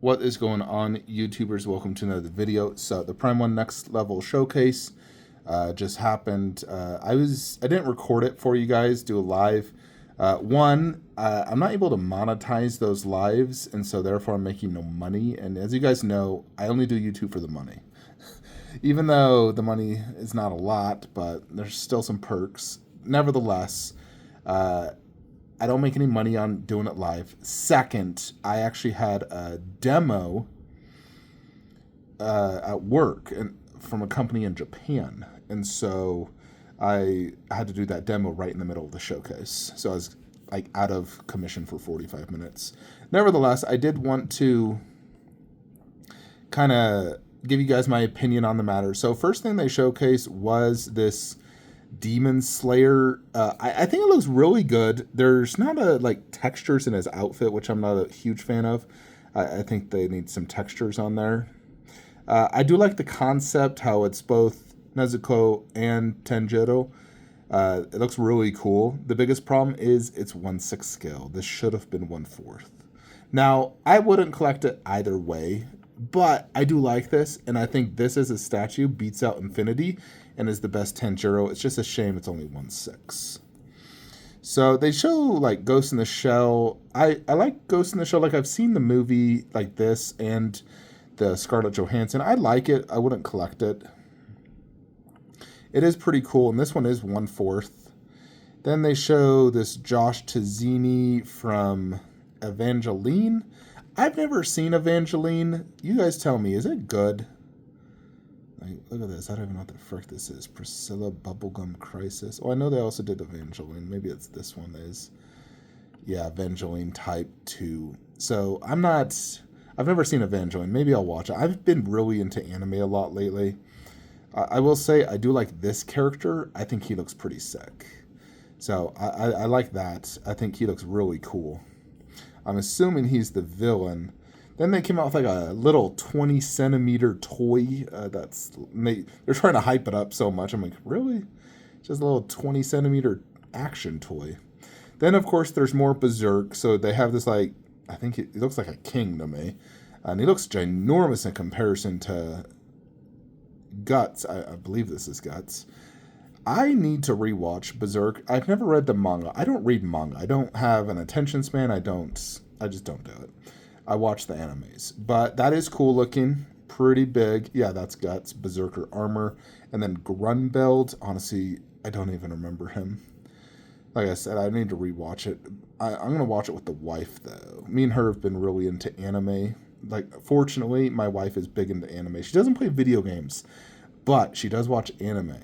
What is going on, YouTubers? Welcome to another video. So the Prime 1 Next Level Showcase just happened. I didn't record it for you guys, do a live. I'm not able to monetize those lives, and so therefore I'm making no money. And as you guys know, I only do YouTube for the money. Even though the money is not a lot, but there's still some perks. Nevertheless, I don't make any money on doing it live. Second, I actually had a demo at work from a company in Japan. And so I had to do that demo right in the middle of the showcase. So I was like out of commission for 45 minutes. Nevertheless, I did want to kind of give you guys my opinion on the matter. So first thing they showcased was this Demon Slayer. I think it looks really good. There's not textures in his outfit, which I'm not a huge fan of. I think they need some textures on there. I do like the concept, how it's both Nezuko and Tanjiro. It looks really cool. The biggest problem is it's 1/6 scale. This should have been 1/4. Now, I wouldn't collect it either way, but I do like this, and I think this as a statue beats out Infinity and is the best Tanjiro. It's just a shame it's only 1/6. So they show like Ghost in the Shell. I like Ghost in the Shell. Like I've seen the movie like this and the Scarlett Johansson. I like it. I wouldn't collect it. It is pretty cool, and this one is 1/4. Then they show this Josh Tazzini from Evangeline. I've never seen Evangeline. You guys tell me, is it good? Like, look at this. I don't even know what the frick this is. Priscilla Bubblegum Crisis. Oh, I know they also did Evangeline. Maybe it's this one that is. Yeah, Evangeline Type 2. So I've never seen Evangeline. Maybe I'll watch it. I've been really into anime a lot lately. I will say I do like this character. I think he looks pretty sick. So I like that. I think he looks really cool. I'm assuming he's the villain. Then they came out with like a little 20 centimeter toy. They're trying to hype it up so much. I'm like, really? Just a little 20 centimeter action toy. Then of course there's more Berserk. So they have this I think it looks like a king to me. And he looks ginormous in comparison to Guts. I believe this is Guts. I need to rewatch Berserk. I've never read the manga. I don't read manga. I don't have an attention span. I just don't do it. I watch the animes. But that is cool looking. Pretty big. Yeah, that's Guts. Berserker armor. And then Grunbeld. Honestly, I don't even remember him. Like I said, I need to rewatch it. I'm going to watch it with the wife, though. Me and her have been really into anime. Fortunately, my wife is big into anime. She doesn't play video games, but she does watch anime.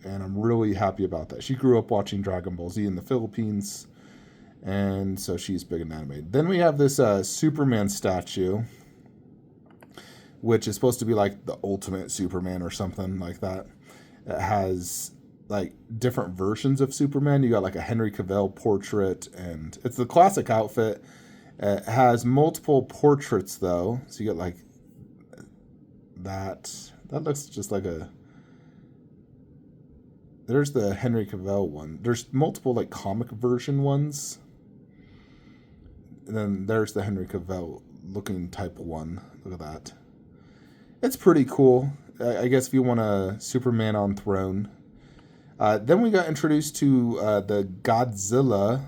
And I'm really happy about that. She grew up watching Dragon Ball Z in the Philippines, and so she's big in anime. Then we have this Superman statue, which is supposed to be like the ultimate Superman or something like that. It has like different versions of Superman. You got like a Henry Cavill portrait, and it's the classic outfit. It has multiple portraits though, so you get like that. That looks just like a. There's the Henry Cavill one. There's multiple like comic version ones. And then there's the Henry Cavill looking type one. Look at that. It's pretty cool. I guess if you want a Superman on throne. Then we got introduced to the Godzilla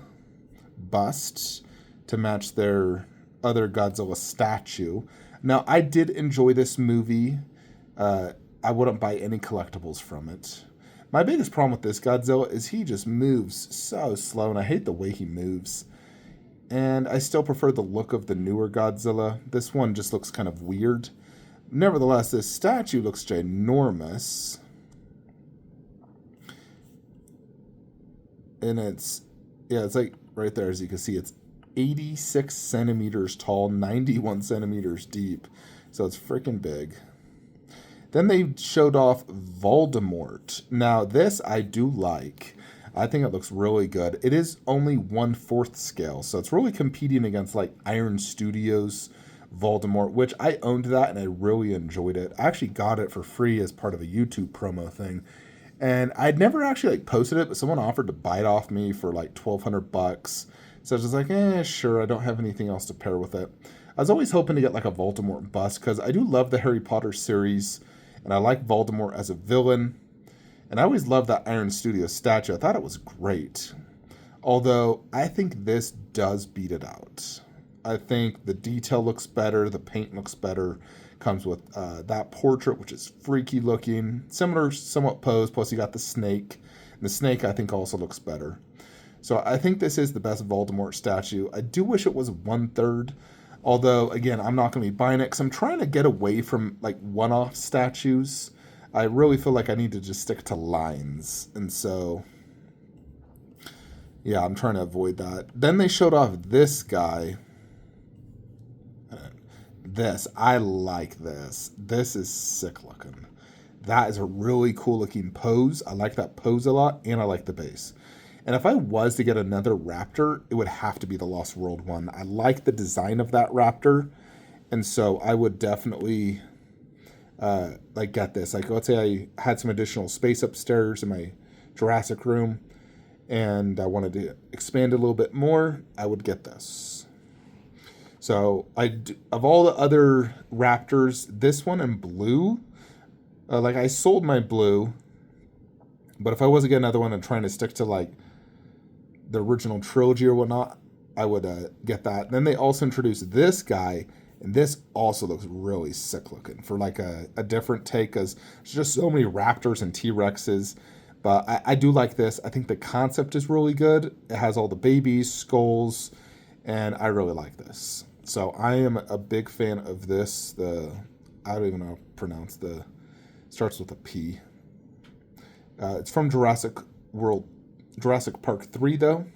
bust to match their other Godzilla statue. Now, I did enjoy this movie. I wouldn't buy any collectibles from it. My biggest problem with this Godzilla is he just moves so slow, and I hate the way he moves. And I still prefer the look of the newer Godzilla. This one just looks kind of weird. Nevertheless, this statue looks ginormous. And it's like right there, as you can see, it's 86 centimeters tall, 91 centimeters deep. So it's freaking big. Then they showed off Voldemort. Now, this I do like. I think it looks really good. It is only 1/4 scale, so it's really competing against like Iron Studios Voldemort, which I owned that and I really enjoyed it. I actually got it for free as part of a YouTube promo thing. And I'd never actually posted it, but someone offered to buy it off me for like $1,200. So I was just like, sure, I don't have anything else to pair with it. I was always hoping to get like a Voldemort bust because I do love the Harry Potter series, and I like Voldemort as a villain. And I always loved that Iron Studios statue. I thought it was great. Although, I think this does beat it out. I think the detail looks better, the paint looks better. Comes with that portrait, which is freaky looking. Similar, somewhat pose, plus you got the snake. And the snake, I think, also looks better. So I think this is the best Voldemort statue. I do wish it was 1/3. Although, again, I'm not going to be buying it because I'm trying to get away from, like, one-off statues. I really feel like I need to just stick to lines. And so, yeah, I'm trying to avoid that. Then they showed off this guy. This. I like this. This is sick looking. That is a really cool looking pose. I like that pose a lot, and I like the base. And if I was to get another raptor, it would have to be the Lost World one. I like the design of that raptor, and so I would definitely like get this. Like, let's say I had some additional space upstairs in my Jurassic room, and I wanted to expand a little bit more, I would get this. So of all the other raptors, this one in blue, like I sold my blue, but if I was to get another one and trying to stick to like the original trilogy or whatnot, I would get that. Then they also introduced this guy, and this also looks really sick looking for like a different take, because there's just so many raptors and T-Rexes. But I do like this. I think the concept is really good. It has all the babies, skulls, and I really like this. So I am a big fan of this. I don't even know how to pronounce starts with a P. It's from Jurassic Park 3 though,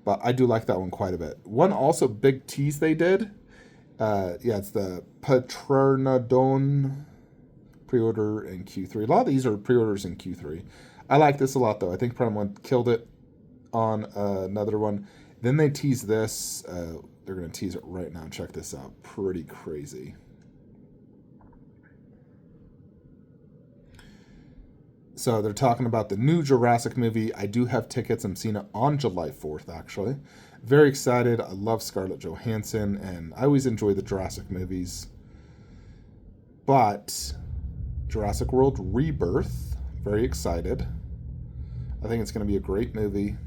but I do like that one quite a bit. One also big tease they did. It's the Paternodon pre-order in Q3. A lot of these are pre-orders in Q3. I like this a lot though. I think Prime1 killed it on another one. Then they tease this. They're going to tease it right now. Check this out. Pretty crazy. So they're talking about the new Jurassic movie. I do have tickets. I'm seeing it on July 4th, actually. Very excited. I love Scarlett Johansson, and I always enjoy the Jurassic movies. But Jurassic World Rebirth, very excited. I think it's going to be a great movie.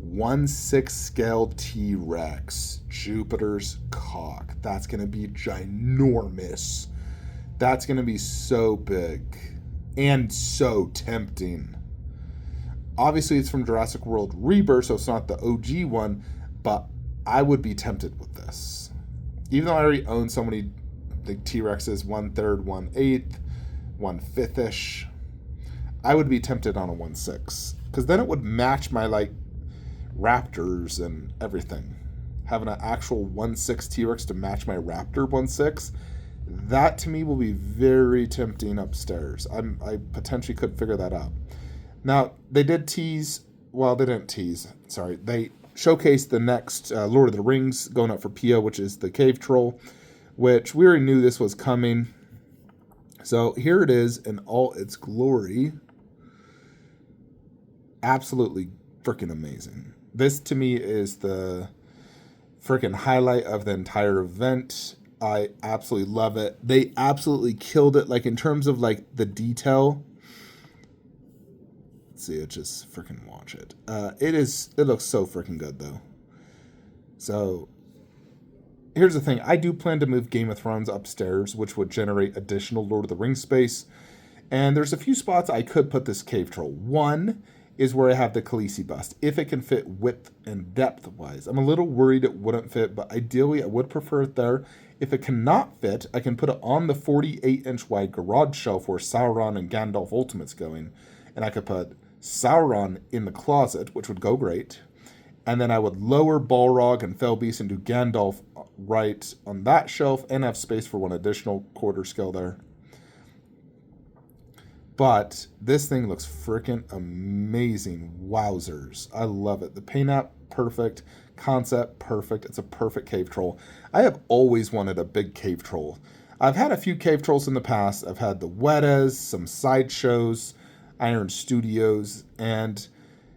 1/6 scale T-Rex, Jupiter's cock. That's going to be ginormous. That's going to be so big and so tempting. Obviously, it's from Jurassic World Rebirth, so it's not the OG one, but I would be tempted with this. Even though I already own so many like T-Rexes, 1/3, 1/8, 1/5-ish, I would be tempted on a 1/6, because then it would match my like Raptors and everything. Having an actual 1/6 T-Rex to match my Raptor 1/6, that to me will be very tempting upstairs. I potentially could figure that out. Now, they did tease, well, they didn't tease, sorry. They showcased the next Lord of the Rings going up for PO, which is the Cave Troll, which we already knew this was coming. So here it is in all its glory. Absolutely freaking amazing. This to me is the freaking highlight of the entire event. I absolutely love it. They absolutely killed it, like in terms of like the detail. Let's see it, just freaking watch it. It looks so freaking good though. So here's the thing. I do plan to move Game of Thrones upstairs, which would generate additional Lord of the Rings space. And there's a few spots I could put this cave troll. One is where I have the Khaleesi bust, if it can fit width and depth wise. I'm a little worried it wouldn't fit, but ideally I would prefer it there. If it cannot fit, I can put it on the 48-inch wide garage shelf where Sauron and Gandalf Ultimate's going, and I could put Sauron in the closet, which would go great. And then I would lower Balrog and Felbeast and do Gandalf right on that shelf and have space for one additional quarter scale there. But this thing looks freaking amazing. Wowzers. I love it. The paint app, perfect. Concept, perfect. It's a perfect cave troll. I have always wanted a big cave troll. I've had a few cave trolls in the past. I've had the Wettas, some sideshows, Iron Studios, and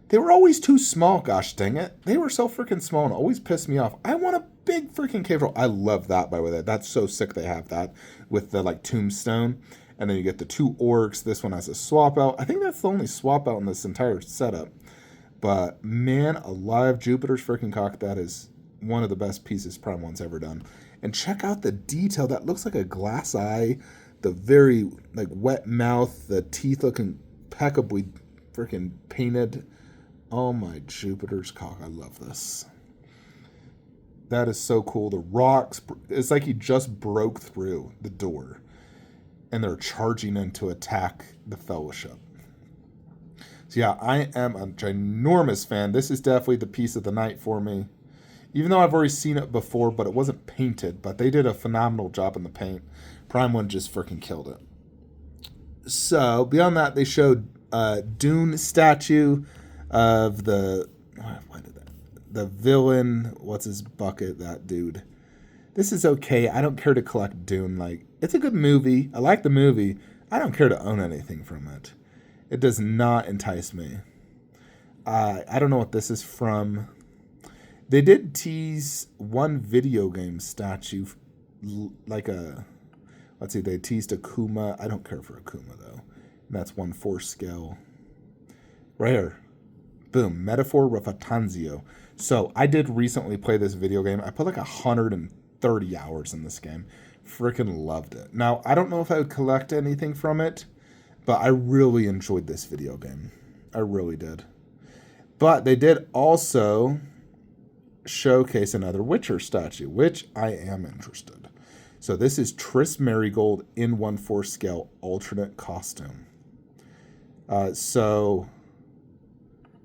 They were always too small, gosh dang it. They were so freaking small and always pissed me off. I want a big freaking cave troll. I love that, by the way. That's so sick they have that with the, like, tombstone. And then you get the 2 orcs. This one has a swap out. I think that's the only swap out in this entire setup. But, man, alive, Jupiter's freaking cock. That is one of the best pieces Prime 1's ever done. And check out the detail. That looks like a glass eye. The very, like, wet mouth. The teeth looking impeccably freaking painted. Oh, my Jupiter's cock. I love this. That is so cool. The rocks. It's like he just broke through the door. And they're charging in to attack the Fellowship. So yeah, I am a ginormous fan. This is definitely the piece of the night for me. Even though I've already seen it before, but it wasn't painted. But they did a phenomenal job in the paint. Prime 1 just freaking killed it. So, beyond that, they showed Dune statue of the... Why did that? The villain, what's his bucket, that dude. This is okay. I don't care to collect Dune. Like, it's a good movie. I like the movie. I don't care to own anything from it. It does not entice me. I don't know what this is from. They did tease one video game statue, like a... Let's see, they teased Akuma. I don't care for Akuma, though. And that's 1/4 scale. Right here. Boom. Metaphor Rafatanzio. So, I did recently play this video game. I put like 130 hours in this game. Freaking loved it. Now, I don't know if I would collect anything from it, but I really enjoyed this video game. I really did. But they did also showcase another Witcher statue, which I am interested. So this is Triss Marigold in 1/4 scale alternate costume. So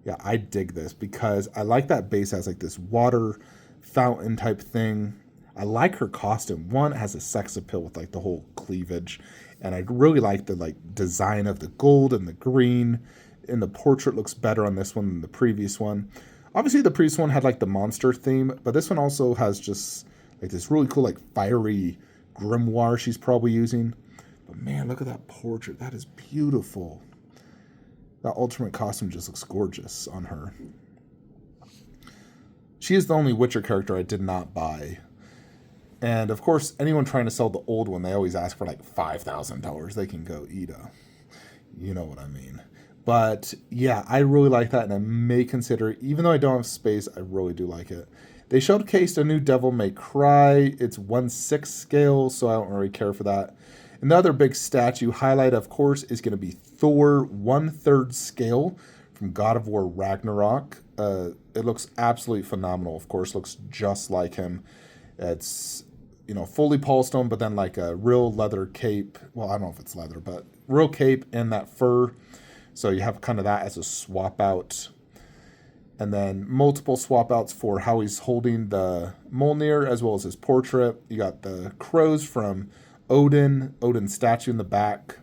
yeah, I dig this because I like that base has like this water fountain type thing. I like her costume. One, it has a sex appeal with like the whole cleavage, and I really like the like design of the gold and the green. And the portrait looks better on this one than the previous one. Obviously, the previous one had like the monster theme, but this one also has just like this really cool like fiery grimoire she's probably using. But man, look at that portrait. That is beautiful. That ultimate costume just looks gorgeous on her. She is the only Witcher character I did not buy. And of course, anyone trying to sell the old one, they always ask for like $5,000. They can go eat a, you know what I mean. But yeah, I really like that, and I may consider it. Even though I don't have space, I really do like it. They showcased a new Devil May Cry. It's 1/6 scale, so I don't really care for that. Another big statue highlight, of course, is going to be Thor 1/3 scale from God of War Ragnarok. It looks absolutely phenomenal. Of course, looks just like him. It's, you know, fully polystone, but then like a real leather cape. Well, I don't know if it's leather, but real cape and that fur. So you have kind of that as a swap out. And then multiple swap outs for how he's holding the Mjolnir as well as his portrait. You got the crows from Odin's statue in the back.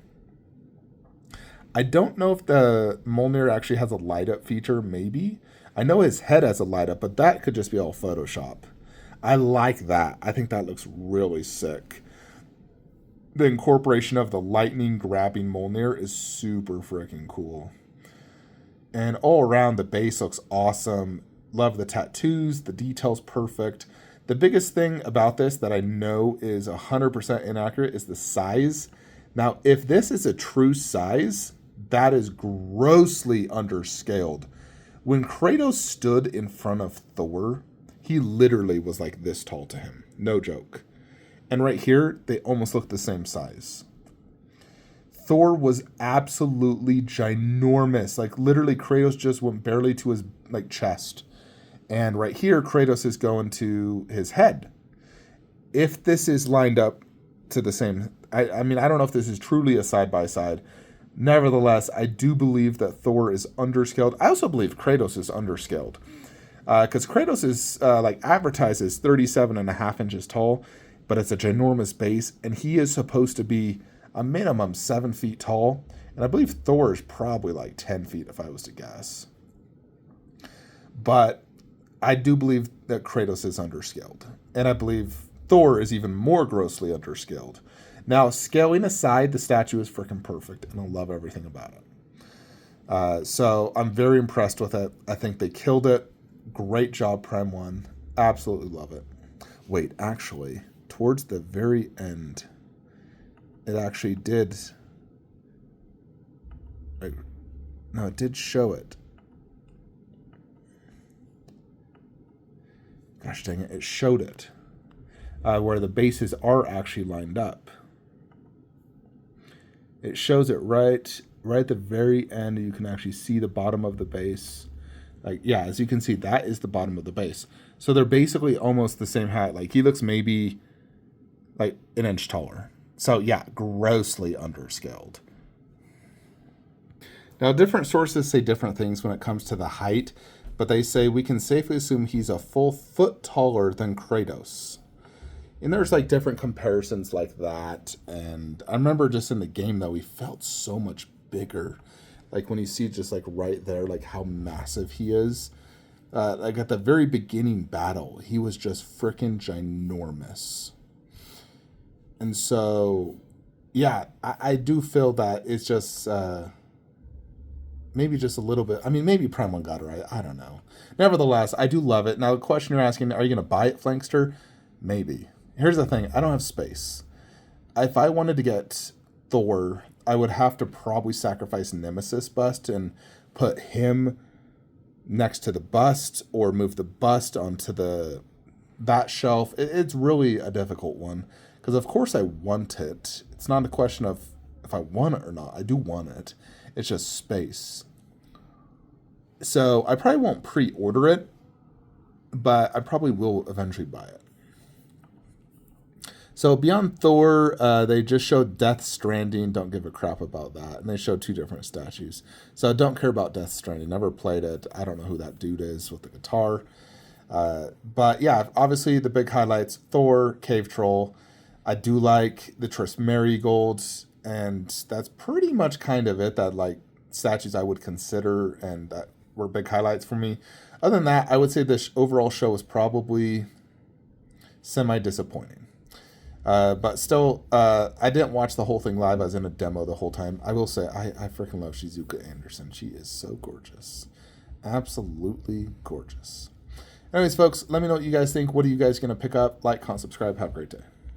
I don't know if the Mjolnir actually has a light up feature, maybe. I know his head has a light up, but that could just be all Photoshop. I like that. I think that looks really sick. The incorporation of the lightning grabbing Mjolnir is super freaking cool. And all around, the base looks awesome. Love the tattoos. The detail's perfect. The biggest thing about this that I know is 100% inaccurate is the size. Now, if this is a true size, that is grossly underscaled. When Kratos stood in front of Thor, he literally was like this tall to him. No joke. And right here, they almost look the same size. Thor was absolutely ginormous. Like, literally, Kratos just went barely to his, like, chest. And right here, Kratos is going to his head. If this is lined up to the same... I mean, I don't know if this is truly a side-by-side. Nevertheless, I do believe that Thor is underscaled. I also believe Kratos is underscaled. Because Kratos is, like, advertised as 37.5 inches tall. But it's a ginormous base, and he is supposed to be a minimum 7 feet tall. And I believe Thor is probably like 10 feet if I was to guess. But I do believe that Kratos is underscaled. And I believe Thor is even more grossly underscaled. Now, scaling aside, the statue is freaking perfect, and I love everything about it. So I'm very impressed with it. I think they killed it. Great job, Prime 1. Absolutely love it. Wait, actually, towards the very end, it actually did... No, it did show it. Gosh dang it, it showed it. Where the bases are actually lined up. It shows it right at the very end. You can actually see the bottom of the base. Like, yeah, as you can see, that is the bottom of the base. So they're basically almost the same height. Like, he looks maybe like an inch taller. So yeah, grossly underscaled. Now, different sources say different things when it comes to the height, but they say we can safely assume he's a full foot taller than Kratos. And there's like different comparisons like that. And I remember just in the game, though, he felt so much bigger. Like when you see just like right there, like how massive he is. Like at the very beginning battle, he was just freaking ginormous. And so, yeah, I do feel that it's just... maybe just a little bit. I mean, maybe Prime 1 got it right. I don't know. Nevertheless, I do love it. Now, the question you're asking, are you going to buy it, Flankster? Maybe. Here's the thing. I don't have space. If I wanted to get Thor, I would have to probably sacrifice Nemesis bust and put him next to the bust or move the bust onto that shelf. It's really a difficult one because, of course, I want it. It's not a question of if I want it or not. I do want it. It's just space. So I probably won't pre-order it, but I probably will eventually buy it. So beyond Thor, they just showed Death Stranding. Don't give a crap about that. And they showed 2 different statues. So I don't care about Death Stranding. Never played it. I don't know who that dude is with the guitar. But yeah, obviously the big highlights, Thor, Cave Troll. I do like the Triss Marigolds. And that's pretty much kind of it, that like statues I would consider and that were big highlights for me. Other than that, I would say this overall show was probably semi-disappointing. But still, I didn't watch the whole thing live. I was in a demo the whole time. I will say, I freaking love Shizuka Anderson. She is so gorgeous. Absolutely gorgeous. Anyways, folks, let me know what you guys think. What are you guys going to pick up? Like, comment, subscribe. Have a great day.